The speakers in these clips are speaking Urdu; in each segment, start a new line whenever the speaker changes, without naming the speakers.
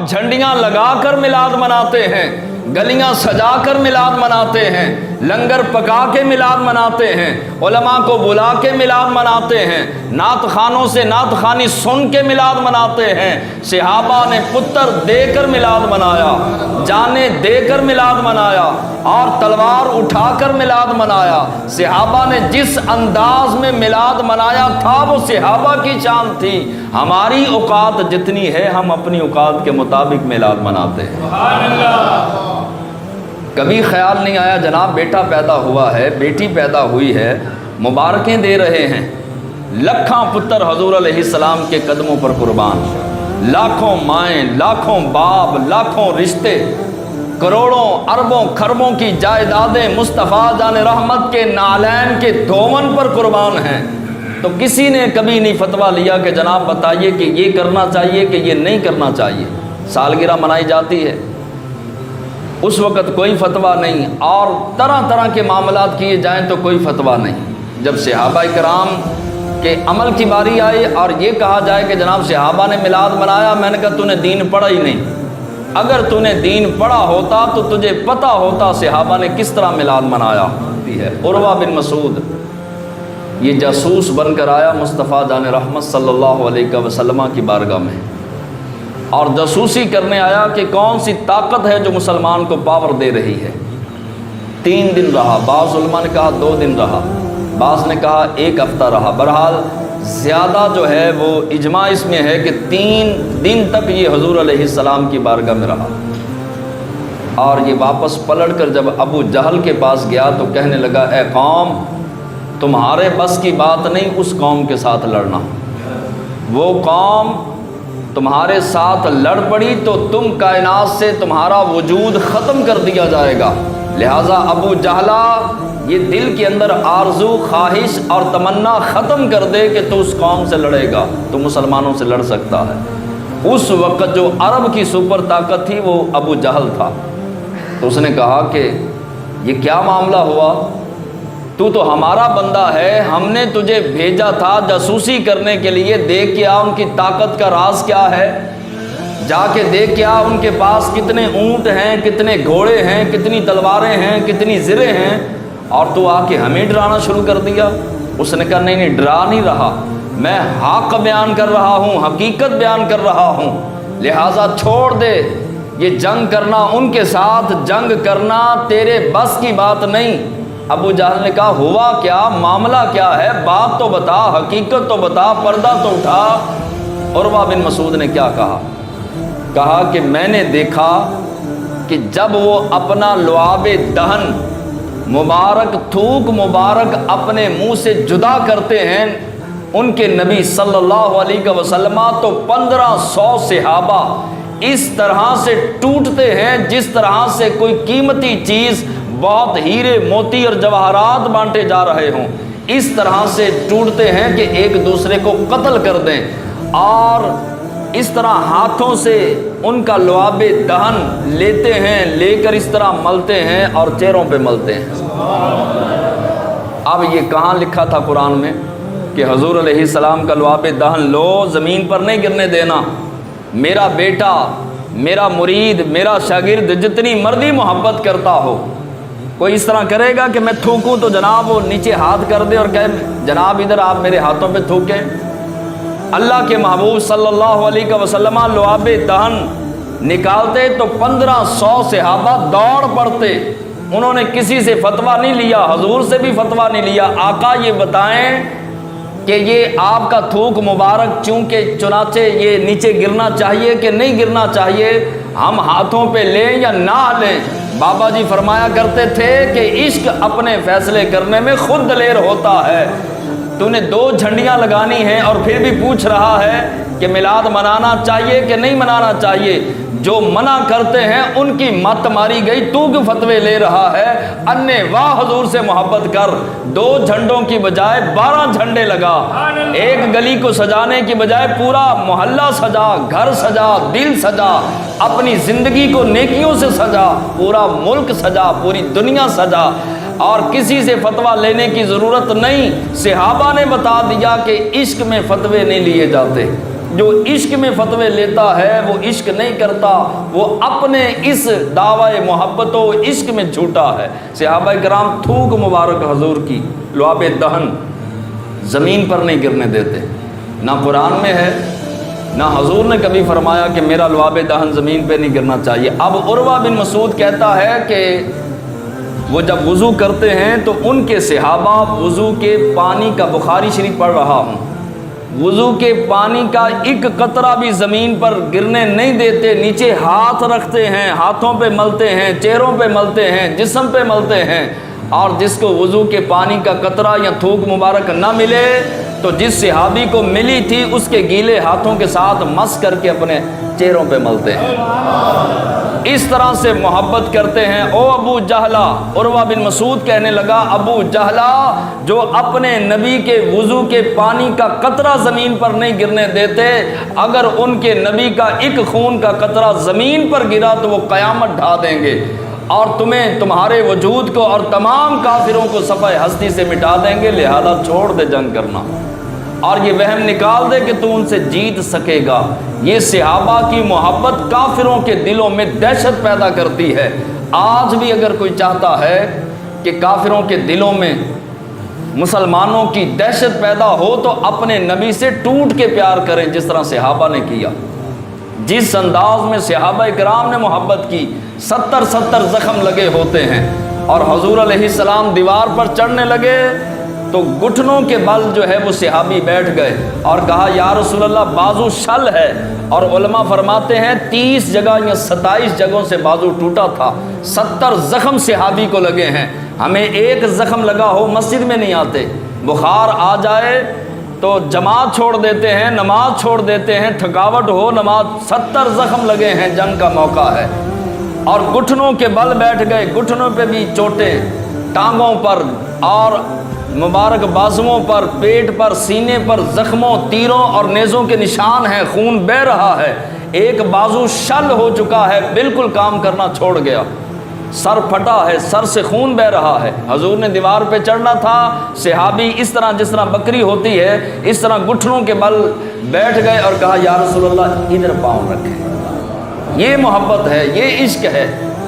جھنڈیاں لگا کر میلاد مناتے ہیں، گلیاں سجا کر میلاد مناتے ہیں، لنگر پکا کے میلاد مناتے ہیں، علماء کو بلا کے میلاد مناتے ہیں، نعت خانوں سے نعت خوانی سن کے میلاد مناتے ہیں۔ صحابہ نے پتر دے کر میلاد منایا، جانیں دے کر میلاد منایا، اور تلوار اٹھا کر میلاد منایا۔ صحابہ نے جس انداز میں میلاد منایا تھا وہ صحابہ کی شان تھی۔ ہماری اوقات جتنی ہے ہم اپنی اوقات کے مطابق میلاد مناتے ہیں۔ سبحان اللہ۔ کبھی خیال نہیں آیا جناب بیٹا پیدا ہوا ہے، بیٹی پیدا ہوئی ہے، مبارکیں دے رہے ہیں، لکھاں پتر حضور علیہ السلام کے قدموں پر قربان، لاکھوں مائیں، لاکھوں باپ، لاکھوں رشتے، کروڑوں اربوں خربوں کی جائیدادیں مصطفیٰ جان رحمت کے نالین کے دھومن پر قربان ہیں، تو کسی نے کبھی نہیں فتویٰ لیا کہ جناب بتائیے کہ یہ کرنا چاہیے کہ یہ نہیں کرنا چاہیے۔ سالگرہ منائی جاتی ہے، اس وقت کوئی فتویٰ نہیں، اور طرح طرح کے معاملات کیے جائیں تو کوئی فتویٰ نہیں۔ جب صحابہ کرام کے عمل کی باری آئی اور یہ کہا جائے کہ جناب صحابہ نے میلاد منایا، میں نے کہا تو نے دین پڑھا ہی نہیں۔ اگر تو نے دین پڑھا ہوتا تو تجھے پتہ ہوتا صحابہ نے کس طرح میلاد منایا ہے۔ عروہ بن مسعود یہ جاسوس بن کر آیا مصطفیٰ جان رحمت صلی اللہ علیہ وسلم کی بارگاہ میں، اور جاسوسی کرنے آیا کہ کون سی طاقت ہے جو مسلمان کو پاور دے رہی ہے۔ 3 دن رہا، بعض علماء نے کہا 2 دن رہا، بعض نے کہا 1 ہفتہ رہا، بہرحال زیادہ جو ہے وہ اجماع اس میں ہے کہ 3 دن تک یہ حضور علیہ السلام کی بارگاہ میں رہا۔ اور یہ واپس پلٹ کر جب ابو جہل کے پاس گیا تو کہنے لگا اے قوم، تمہارے بس کی بات نہیں اس قوم کے ساتھ لڑنا، وہ قوم تمہارے ساتھ لڑ پڑی تو تم کائنات سے تمہارا وجود ختم کر دیا جائے گا۔ لہٰذا ابو جہلہ یہ دل کے اندر آرزو، خواہش اور تمنا ختم کر دے کہ تو اس قوم سے لڑے گا، تو مسلمانوں سے لڑ سکتا ہے۔ اس وقت جو عرب کی سپر طاقت تھی وہ ابو جہل تھا، تو اس نے کہا کہ یہ کیا معاملہ ہوا، تو ہمارا بندہ ہے، ہم نے تجھے بھیجا تھا جاسوسی کرنے کے لیے، دیکھ کے آ ان کی طاقت کا راز کیا ہے، جا کے دیکھ کے آ ان کے پاس کتنے اونٹ ہیں، کتنے گھوڑے ہیں، کتنی تلواریں ہیں، کتنی زریں ہیں، اور تو آ کے ہمیں ڈرانا شروع کر دیا۔ اس نے کہا نہیں ڈرا نہیں رہا، میں حق بیان کر رہا ہوں، حقیقت بیان کر رہا ہوں، لہٰذا چھوڑ دے، یہ جنگ کرنا ان کے ساتھ جنگ کرنا تیرے بس کی بات نہیں۔ ابو جہل نے کہا ہوا کیا، معاملہ کیا ہے، بات تو بتا، حقیقت تو بتا، پردہ تو اٹھا۔ عروہ بن مسعود نے کیا کہا کہ میں نے دیکھا کہ جب وہ اپنا لعاب دہن مبارک تھوک مبارک اپنے منہ سے جدا کرتے ہیں ان کے نبی صلی اللہ علیہ وسلم، تو 1500 صحابہ اس طرح سے ٹوٹتے ہیں جس طرح سے کوئی قیمتی چیز، بہت ہیرے موتی اور جواہرات بانٹے جا رہے ہوں، اس طرح سے ٹوٹتے ہیں کہ ایک دوسرے کو قتل کر دیں، اور اس طرح ہاتھوں سے ان کا لعاب دہن لیتے ہیں، لے کر اس طرح ملتے ہیں اور چہروں پہ ملتے ہیں۔ اب یہ کہاں لکھا تھا قرآن میں کہ حضور علیہ السلام کا لعاب دہن لو، زمین پر نہیں گرنے دینا، میرا بیٹا، میرا مرید، میرا شاگرد جتنی مرضی محبت کرتا ہو، کوئی اس طرح کرے گا کہ میں تھوکوں تو جناب وہ نیچے ہاتھ کر دے اور کہے جناب ادھر آپ میرے ہاتھوں پہ تھوکیں۔ اللہ کے محبوب صلی اللہ علیہ وسلم لعاب دہن نکالتے تو 1500 صحابہ دوڑ پڑتے، انہوں نے کسی سے فتویٰ نہیں لیا، حضور سے بھی فتویٰ نہیں لیا، آقا یہ بتائیں کہ یہ آپ کا تھوک مبارک چنانچہ یہ نیچے گرنا چاہیے کہ نہیں گرنا چاہیے، ہم ہاتھوں پہ لیں یا نہ لیں؟ بابا جی فرمایا کرتے تھے کہ عشق اپنے فیصلے کرنے میں خود دلیر ہوتا ہے۔ تو نے 2 جھنڈیاں لگانی ہیں اور پھر بھی پوچھ رہا ہے کہ میلاد منانا چاہیے کہ نہیں منانا چاہیے؟ جو منع کرتے ہیں ان کی مت ماری گئی، تو کیوں فتوے لے رہا ہے؟ انے واہ حضور سے محبت کر، 2 جھنڈوں کی بجائے 12 جھنڈے لگا، ایک گلی کو سجانے کی بجائے پورا محلہ سجا، گھر سجا، دل سجا، اپنی زندگی کو نیکیوں سے سجا، پورا ملک سجا، پوری دنیا سجا، اور کسی سے فتویٰ لینے کی ضرورت نہیں۔ صحابہ نے بتا دیا کہ عشق میں فتوے نہیں لیے جاتے، جو عشق میں فتوے لیتا ہے وہ عشق نہیں کرتا، وہ اپنے اس دعوی محبت و عشق میں جھوٹا ہے۔ صحابہ کرام تھوک مبارک حضور کی لعاب دہن زمین پر نہیں گرنے دیتے، نہ قرآن میں ہے نہ حضور نے کبھی فرمایا کہ میرا لعاب دہن زمین پہ نہیں گرنا چاہیے۔ اب عروہ بن مسعود کہتا ہے کہ وہ جب وضو کرتے ہیں تو ان کے صحابہ وضو کے پانی کا، بخاری شریف پڑھ رہا ہوں، وضو کے پانی کا ایک قطرہ بھی زمین پر گرنے نہیں دیتے، نیچے ہاتھ رکھتے ہیں، ہاتھوں پہ ملتے ہیں، چہروں پہ ملتے ہیں، جسم پہ ملتے ہیں، اور جس کو وضو کے پانی کا قطرہ یا تھوک مبارک نہ ملے تو جس صحابی کو ملی تھی اس کے گیلے ہاتھوں کے ساتھ مس کر کے اپنے چہروں پہ ملتے ہیں۔ اس طرح سے محبت کرتے ہیں۔ او ابو جہلہ، عروہ بن مسعود کہنے لگا ابو جہلہ جو اپنے نبی کے وضو کے پانی کا قطرہ زمین پر نہیں گرنے دیتے، اگر ان کے نبی کا ایک خون کا قطرہ زمین پر گرا تو وہ قیامت ڈھا دیں گے اور تمہیں، تمہارے وجود کو اور تمام کافروں کو صفحہ ہستی سے مٹا دیں گے، لہذا چھوڑ دے جنگ کرنا اور یہ وہم نکال دے کہ تو ان سے جیت سکے گا۔ یہ صحابہ کی محبت کافروں کے دلوں میں دہشت پیدا کرتی ہے۔ آج بھی اگر کوئی چاہتا ہے کہ کافروں کے دلوں میں مسلمانوں کی دہشت پیدا ہو تو اپنے نبی سے ٹوٹ کے پیار کریں، جس طرح صحابہ نے کیا، جس انداز میں صحابہ کرام نے محبت کی۔ 70 زخم لگے ہوتے ہیں اور حضور علیہ السلام دیوار پر چڑھنے لگے تو گھٹنوں کے بل جو ہے وہ صحابی بیٹھ گئے اور کہا یا رسول اللہ بازو شل ہے، اور علماء فرماتے ہیں 30 جگہ یا 27 جگہوں سے بازو ٹوٹا تھا، 70 زخم صحابی کو لگے ہیں۔ ہمیں ایک زخم لگا ہو مسجد میں نہیں آتے، بخار آ جائے تو جماعت چھوڑ دیتے ہیں، نماز چھوڑ دیتے ہیں، تھکاوٹ ہو نماز، 70 زخم لگے ہیں، جنگ کا موقع ہے اور گھٹنوں کے بل بیٹھ گئے، گھٹنوں پہ بھی چوٹیں، ٹانگوں پر اور مبارک بازوؤں پر، پیٹ پر، سینے پر زخموں، تیروں اور نیزوں کے نشان ہیں، خون بہہ رہا ہے، ایک بازو شل ہو چکا ہے، بالکل کام کرنا چھوڑ گیا، سر پھٹا ہے، سر سے خون بہہ رہا ہے۔ حضور نے دیوار پہ چڑھنا تھا، صحابی اس طرح جس طرح بکری ہوتی ہے اس طرح گھٹنوں کے بل بیٹھ گئے اور کہا یا رسول اللہ ادھر پاؤں رکھیں۔ یہ محبت ہے، یہ عشق ہے۔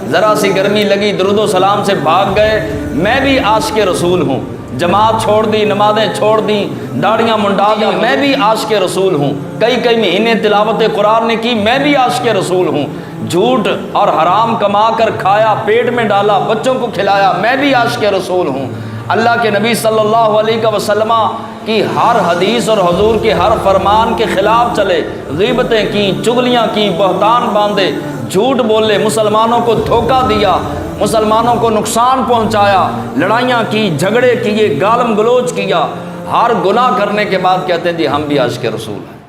ذرا سی گرمی لگی درود و سلام سے بھاگ گئے۔ میں بھی عاشق رسول ہوں، جماعت چھوڑ دی، نمازیں چھوڑ دیں، داڑیاں منڈا دی، میں بھی عاشق رسول ہوں۔ کئی مہینے تلاوت قرآن نے کی، میں بھی عاشق رسول ہوں۔ جھوٹ اور حرام کما کر کھایا، پیٹ میں ڈالا، بچوں کو کھلایا، میں بھی عاشق رسول ہوں۔ اللہ کے نبی صلی اللہ علیہ وسلم کی ہر حدیث اور حضور کے ہر فرمان کے خلاف چلے، غیبتیں کی، چغلیاں کی، بہتان باندھے، جھوٹ بولے، مسلمانوں کو دھوکہ دیا، مسلمانوں کو نقصان پہنچایا، لڑائیاں کی، جھگڑے کیے، گالم گلوچ کیا، ہر گناہ کرنے کے بعد کہتے ہیں جی ہم بھی عاشق رسول ہیں۔